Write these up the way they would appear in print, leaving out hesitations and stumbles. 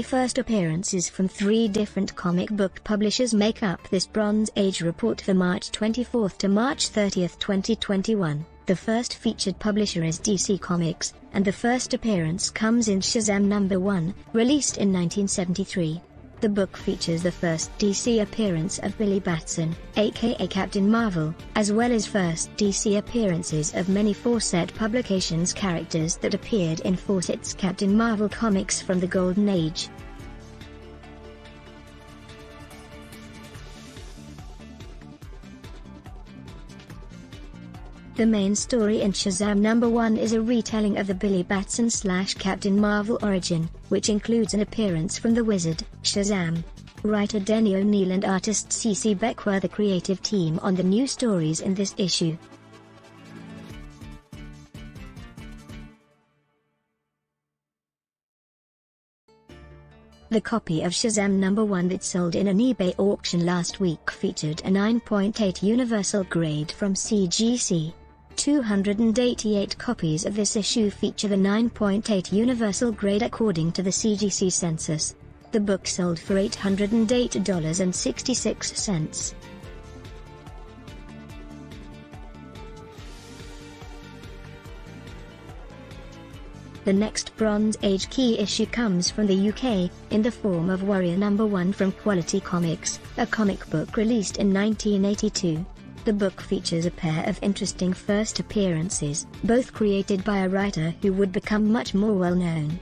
first appearances from 3 different comic book publishers make up this Bronze Age report for March 24 to March 30, 2021. The first featured publisher is DC Comics, and the first appearance comes in Shazam #1, released in 1973. The book features the first DC appearance of Billy Batson, aka Captain Marvel, as well as first DC appearances of many Fawcett Publications characters that appeared in Fawcett's Captain Marvel comics from the Golden Age. The main story in Shazam #1 is a retelling of the Billy Batson/Captain Marvel origin, which includes an appearance from the Wizard, Shazam. Writer Denny O'Neil and artist C.C. Beck were the creative team on the new stories in this issue. The copy of Shazam #1 that sold in an eBay auction last week featured a 9.8 universal grade from CGC. 288 copies of this issue feature the 9.8 universal grade according to the CGC census. The book sold for $808.66. The next Bronze Age key issue comes from the UK, in the form of Warrior #1 from Quality Comics, a comic book released in 1982. The book features a pair of interesting first appearances, both created by a writer who would become much more well-known.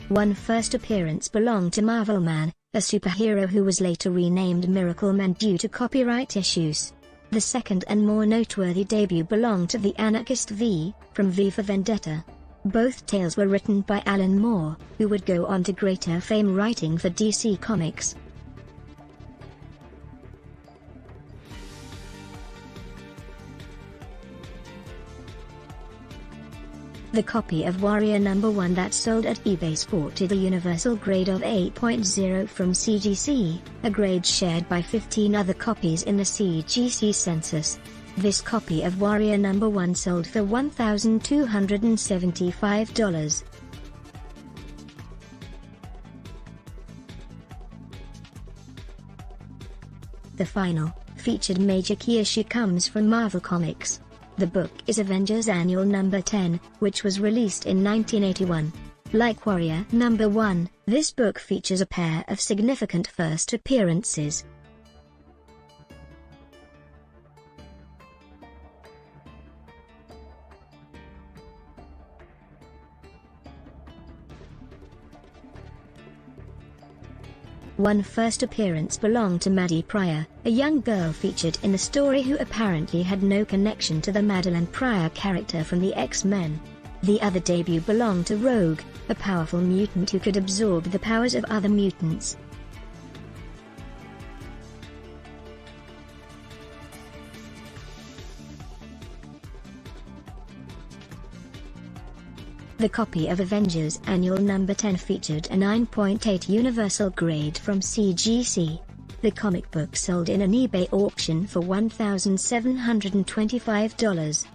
One first appearance belonged to Marvel Man, a superhero who was later renamed Miracle Man due to copyright issues. The second and more noteworthy debut belonged to the anarchist V, from V for Vendetta. Both tales were written by Alan Moore, who would go on to greater fame writing for DC Comics. The copy of Warrior #1 that sold at eBay sported a universal grade of 8.0 from CGC, a grade shared by 15 other copies in the CGC census. This copy of Warrior #1 sold for $1,275. The final, featured major key issue comes from Marvel Comics. The book is Avengers Annual #10, which was released in 1981. Like Warrior #1, this book features a pair of significant first appearances. One first appearance belonged to Maddie Pryor, a young girl featured in the story who apparently had no connection to the Madeline Pryor character from the X-Men. The other debut belonged to Rogue, a powerful mutant who could absorb the powers of other mutants. The copy of Avengers Annual #10 featured a 9.8 universal grade from CGC. The comic book sold in an eBay auction for $1,725.